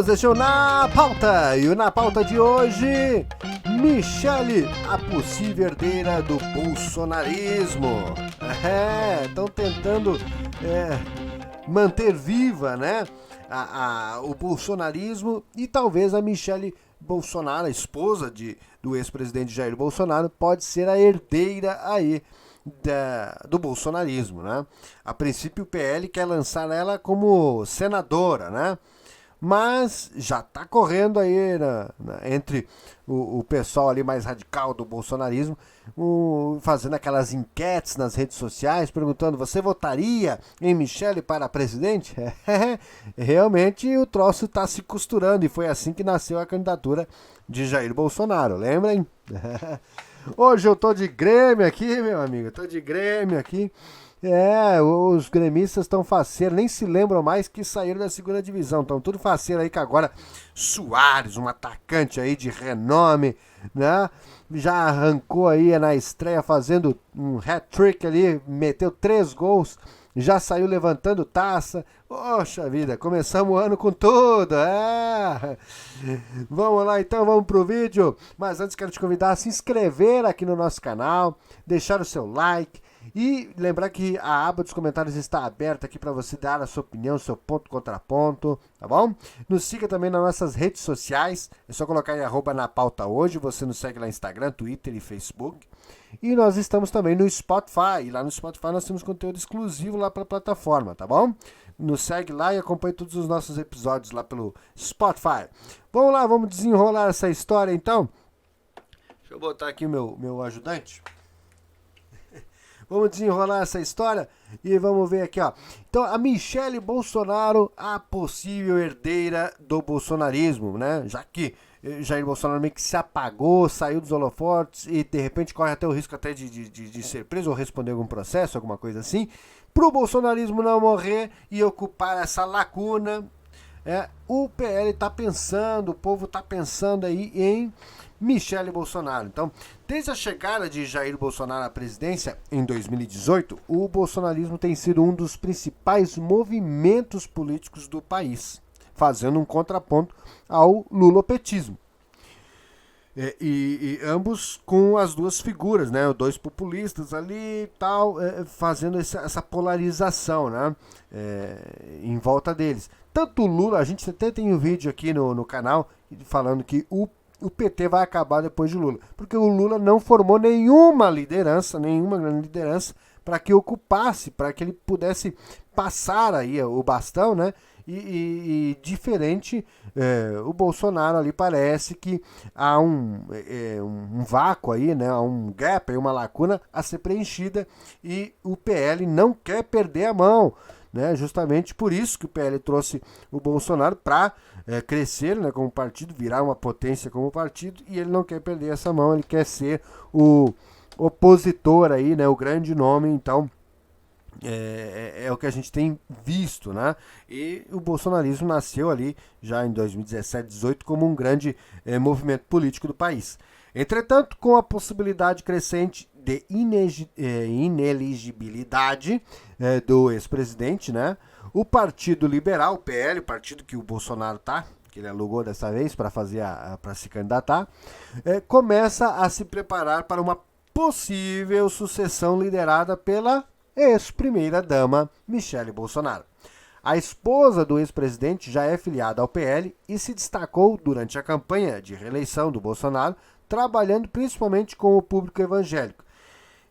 amigos, este é o Na Pauta. E o Na Pauta de hoje, Michele, a possível herdeira do bolsonarismo. Estão tentando manter viva, né, o bolsonarismo, e talvez a Michele Bolsonaro, a esposa do ex-presidente Jair Bolsonaro, pode ser a herdeira aí do bolsonarismo, né? A princípio o PL quer lançar ela como senadora, né? Mas já está correndo aí entre o pessoal ali mais radical do bolsonarismo, fazendo aquelas enquetes nas redes sociais, perguntando: você votaria em Michele para presidente? Realmente o troço está se costurando, e foi assim que nasceu a candidatura de Jair Bolsonaro, lembrem? Hoje eu tô de Grêmio aqui, meu amigo, tô de Grêmio aqui. Os gremistas estão faceiros, nem se lembram mais que saíram da segunda divisão, estão tudo faceiro aí, que agora Soares, um atacante aí de renome, né? Já arrancou aí na estreia fazendo um hat-trick ali, meteu 3 gols, já saiu levantando taça. Poxa vida, começamos o ano com tudo, Vamos lá então, vamos pro vídeo. Mas antes quero te convidar a se inscrever aqui no nosso canal, deixar o seu like e lembrar que a aba dos comentários está aberta aqui para você dar a sua opinião, seu ponto contraponto, tá bom? Nos siga também nas nossas redes sociais, é só colocar aí @napauta_hoje, você nos segue lá no Instagram, Twitter e Facebook. E nós estamos também no Spotify, e lá no Spotify nós temos conteúdo exclusivo lá para a plataforma, tá bom? Nos segue lá e acompanhe todos os nossos episódios lá pelo Spotify. Vamos lá, vamos desenrolar essa história então. Deixa eu botar aqui o meu ajudante. Vamos desenrolar essa história e vamos ver aqui, ó. Então, a Michele Bolsonaro, a possível herdeira do bolsonarismo, né? Já que Jair Bolsonaro meio que se apagou, saiu dos holofotes e de repente corre até o risco até de ser preso ou responder algum processo, alguma coisa assim. Para o bolsonarismo não morrer e ocupar essa lacuna, o PL está pensando, o povo está pensando aí em Michele Bolsonaro. Então, desde a chegada de Jair Bolsonaro à presidência em 2018, o bolsonarismo tem sido um dos principais movimentos políticos do país, fazendo um contraponto ao lulopetismo. E ambos com as duas figuras, né, os dois populistas ali e tal, fazendo essa polarização, né, em volta deles. Tanto o Lula, a gente até tem um vídeo aqui no canal falando que o PT vai acabar depois de Lula, porque o Lula não formou nenhuma grande liderança para que ocupasse, para que ele pudesse passar aí o bastão, né? E diferente, o Bolsonaro ali parece que há um vácuo aí, né? Há um gap, aí, uma lacuna a ser preenchida, e o PL não quer perder a mão, né? Justamente por isso que o PL trouxe o Bolsonaro para crescer, né, como partido, virar uma potência como partido, e ele não quer perder essa mão, ele quer ser o opositor aí, né, o grande nome. Então é o que a gente tem visto, né? E o bolsonarismo nasceu ali já em 2017, 2018 como um grande movimento político do país. Entretanto, com a possibilidade crescente de ineligibilidade do ex-presidente, né, o Partido Liberal, o PL, o partido que o Bolsonaro que ele alugou dessa vez para se candidatar, começa a se preparar para uma possível sucessão liderada pela ex-primeira-dama Michele Bolsonaro. A esposa do ex-presidente já é filiada ao PL e se destacou durante a campanha de reeleição do Bolsonaro, trabalhando principalmente com o público evangélico.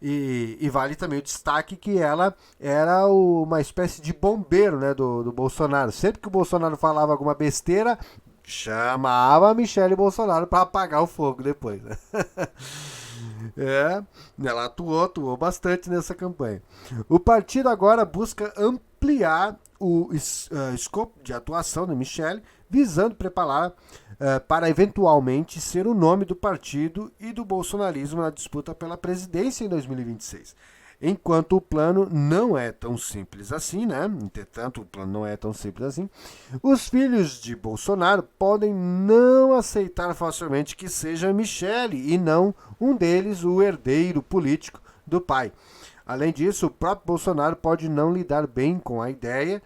E vale também o destaque que ela era uma espécie de bombeiro, né, do Bolsonaro. Sempre que o Bolsonaro falava alguma besteira, chamava a Michele Bolsonaro para apagar o fogo depois. Né? Ela atuou bastante nessa campanha. O partido agora busca ampliar o escopo de atuação da Michele, visando preparar para eventualmente ser o nome do partido e do bolsonarismo na disputa pela presidência em 2026. Enquanto o plano não é tão simples assim, né? Entretanto, o plano não é tão simples assim, os filhos de Bolsonaro podem não aceitar facilmente que seja Michele e não um deles o herdeiro político do pai. Além disso, o próprio Bolsonaro pode não lidar bem com a ideia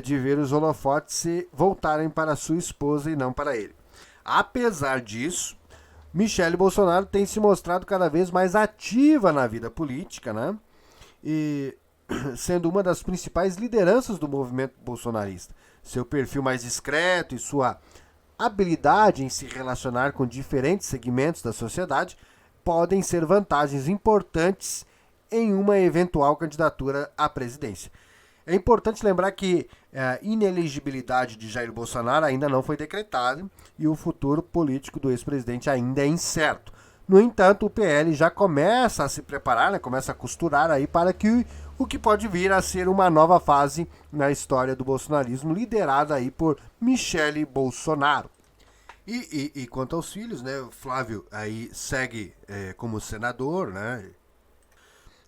de ver os holofotes se voltarem para sua esposa e não para ele. Apesar disso, Michele Bolsonaro tem se mostrado cada vez mais ativa na vida política, né? E sendo uma das principais lideranças do movimento bolsonarista. Seu perfil mais discreto e sua habilidade em se relacionar com diferentes segmentos da sociedade podem ser vantagens importantes em uma eventual candidatura à presidência. É importante lembrar que a inelegibilidade de Jair Bolsonaro ainda não foi decretada e o futuro político do ex-presidente ainda é incerto. No entanto, o PL já começa a se preparar, né, começa a costurar aí para que o que pode vir a ser uma nova fase na história do bolsonarismo, liderada aí por Michele Bolsonaro. E quanto aos filhos, né, o Flávio aí segue como senador, né?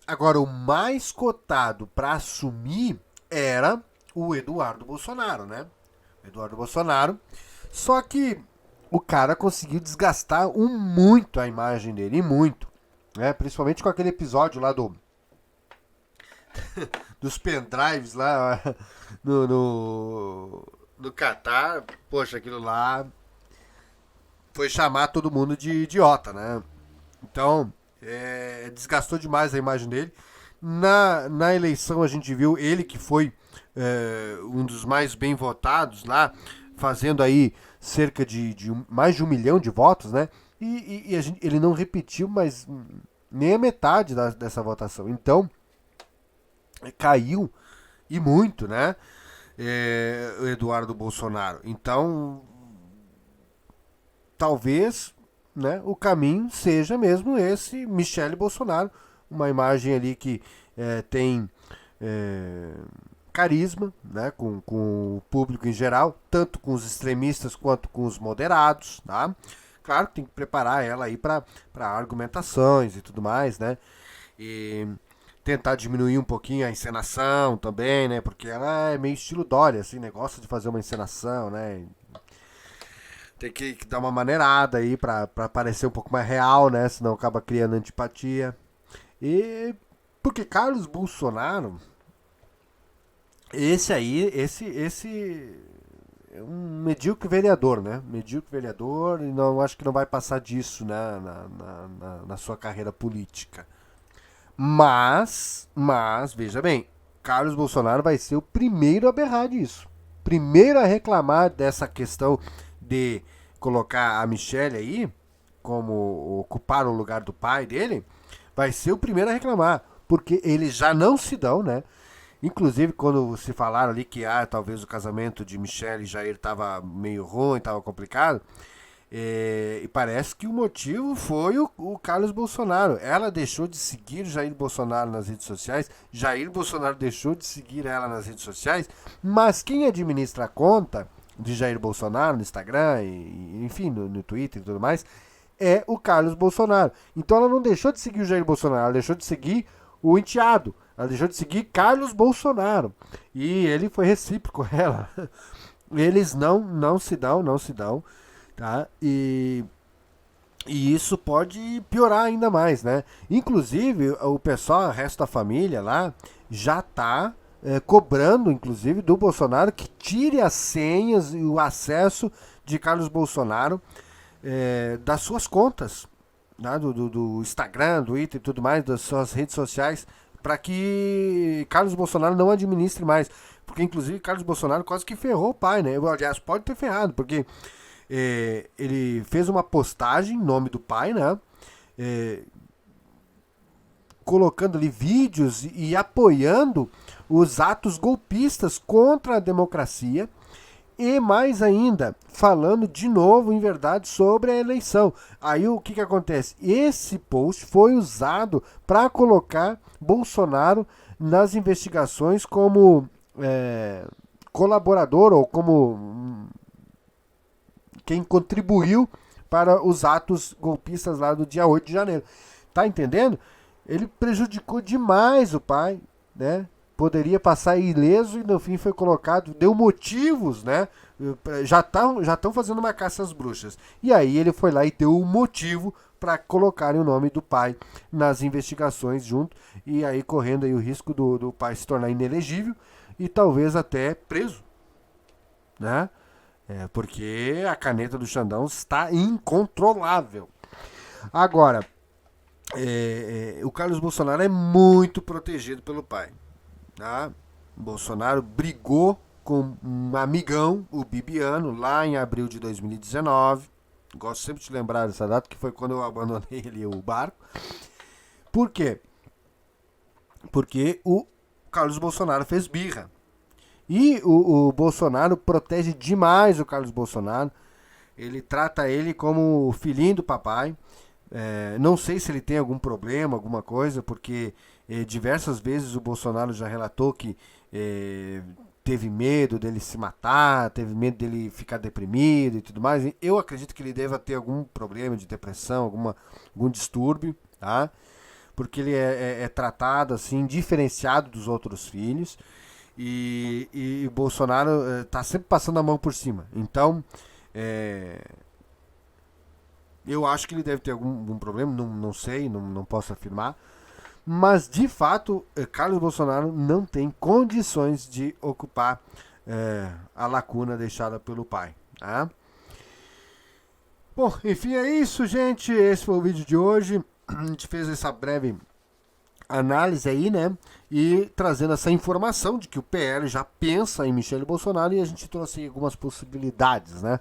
Agora, o mais cotado para assumir era o Eduardo Bolsonaro, né? Eduardo Bolsonaro. Só que o cara conseguiu desgastar muito a imagem dele, e muito. Né? Principalmente com aquele episódio lá dos pendrives lá no Catar. Poxa, aquilo lá foi chamar todo mundo de idiota, né? Então, desgastou demais a imagem dele. Na eleição a gente viu ele que foi um dos mais bem votados lá, fazendo aí cerca de mais de 1 milhão de votos, né? E ele não repetiu mais nem a metade dessa votação. Então, caiu e muito, né? O Eduardo Bolsonaro. Então, talvez, né, o caminho seja mesmo esse, Michele Bolsonaro, uma imagem ali que tem carisma, né, com o público em geral, tanto com os extremistas quanto com os moderados, tá? Claro que tem que preparar ela aí para argumentações e tudo mais, né? E tentar diminuir um pouquinho a encenação também, né? Porque ela é meio estilo Dória, assim, né? Gosta de fazer uma encenação, né? Tem que dar uma maneirada aí pra parecer um pouco mais real, né? Senão acaba criando antipatia. E porque Carlos Bolsonaro, esse é um medíocre vereador, né? Medíocre vereador, e não acho que não vai passar disso, né? Na sua carreira política. Mas, veja bem, Carlos Bolsonaro vai ser o primeiro a berrar disso. Primeiro a reclamar dessa questão de colocar a Michele aí, como ocupar o lugar do pai dele, vai ser o primeiro a reclamar, porque eles já não se dão, né? Inclusive, quando se falaram ali que talvez o casamento de Michele e Jair estava meio ruim, estava complicado, e parece que o motivo foi o Carlos Bolsonaro. Ela deixou de seguir Jair Bolsonaro nas redes sociais, Jair Bolsonaro deixou de seguir ela nas redes sociais, mas quem administra a conta de Jair Bolsonaro no Instagram, enfim, no Twitter e tudo mais, é o Carlos Bolsonaro. Então ela não deixou de seguir o Jair Bolsonaro, ela deixou de seguir o enteado, ela deixou de seguir Carlos Bolsonaro. E ele foi recíproco com ela. Eles não se dão, tá? E isso pode piorar ainda mais, né? Inclusive, o pessoal, o resto da família lá, já tá cobrando, inclusive, do Bolsonaro que tire as senhas e o acesso de Carlos Bolsonaro das suas contas, né? do Instagram, do Twitter e tudo mais, das suas redes sociais, para que Carlos Bolsonaro não administre mais. Porque, inclusive, Carlos Bolsonaro quase que ferrou o pai, né? Aliás, pode ter ferrado, porque ele fez uma postagem em nome do pai, né? Colocando ali vídeos e apoiando os atos golpistas contra a democracia e mais ainda, falando de novo, em verdade, sobre a eleição. Aí o que acontece? Esse post foi usado para colocar Bolsonaro nas investigações como colaborador ou como quem contribuiu para os atos golpistas lá do dia 8 de janeiro. Tá entendendo? Ele prejudicou demais o pai, né? Poderia passar ileso e no fim foi colocado, deu motivos, né? Já estão fazendo uma caça às bruxas. E aí ele foi lá e deu um motivo para colocarem o nome do pai nas investigações junto, e aí correndo aí o risco do pai se tornar inelegível e talvez até preso, né? Porque a caneta do Xandão está incontrolável. Agora, o Carlos Bolsonaro é muito protegido pelo pai, tá? O Bolsonaro brigou com um amigão, o Bibiano, lá em abril de 2019. Gosto sempre de lembrar dessa data, que foi quando eu abandonei ali o barco. Por quê? Porque o Carlos Bolsonaro fez birra. E o Bolsonaro protege demais o Carlos Bolsonaro. Ele trata ele como o filhinho do papai. Não sei se ele tem algum problema, alguma coisa, porque diversas vezes o Bolsonaro já relatou que teve medo dele se matar, teve medo dele ficar deprimido e tudo mais. Eu acredito que ele deva ter algum problema de depressão, algum distúrbio, tá? Porque ele é tratado assim, diferenciado dos outros filhos. E o Bolsonaro tá sempre passando a mão por cima. Então, eu acho que ele deve ter algum problema, não sei, não posso afirmar. Mas, de fato, Carlos Bolsonaro não tem condições de ocupar a lacuna deixada pelo pai. Tá? Bom, enfim, é isso, gente. Esse foi o vídeo de hoje. A gente fez essa breve análise aí, né? E trazendo essa informação de que o PL já pensa em Michele Bolsonaro, e a gente trouxe algumas possibilidades, né?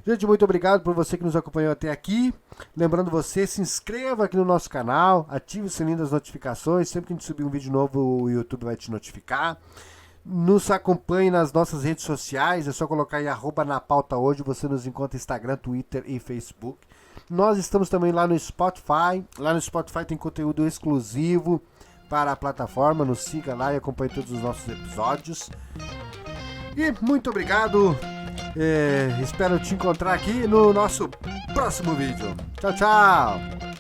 Gente, muito obrigado por você que nos acompanhou até aqui. Lembrando você, se inscreva aqui no nosso canal, ative o sininho das notificações. Sempre que a gente subir um vídeo novo, o YouTube vai te notificar. Nos acompanhe nas nossas redes sociais, é só colocar aí @napauta_hoje, você nos encontra Instagram, Twitter e Facebook. Nós estamos também lá no Spotify. Lá no Spotify tem conteúdo exclusivo para a plataforma. Nos siga lá e acompanhe todos os nossos episódios. E muito obrigado. Espero te encontrar aqui no nosso próximo vídeo. Tchau, tchau!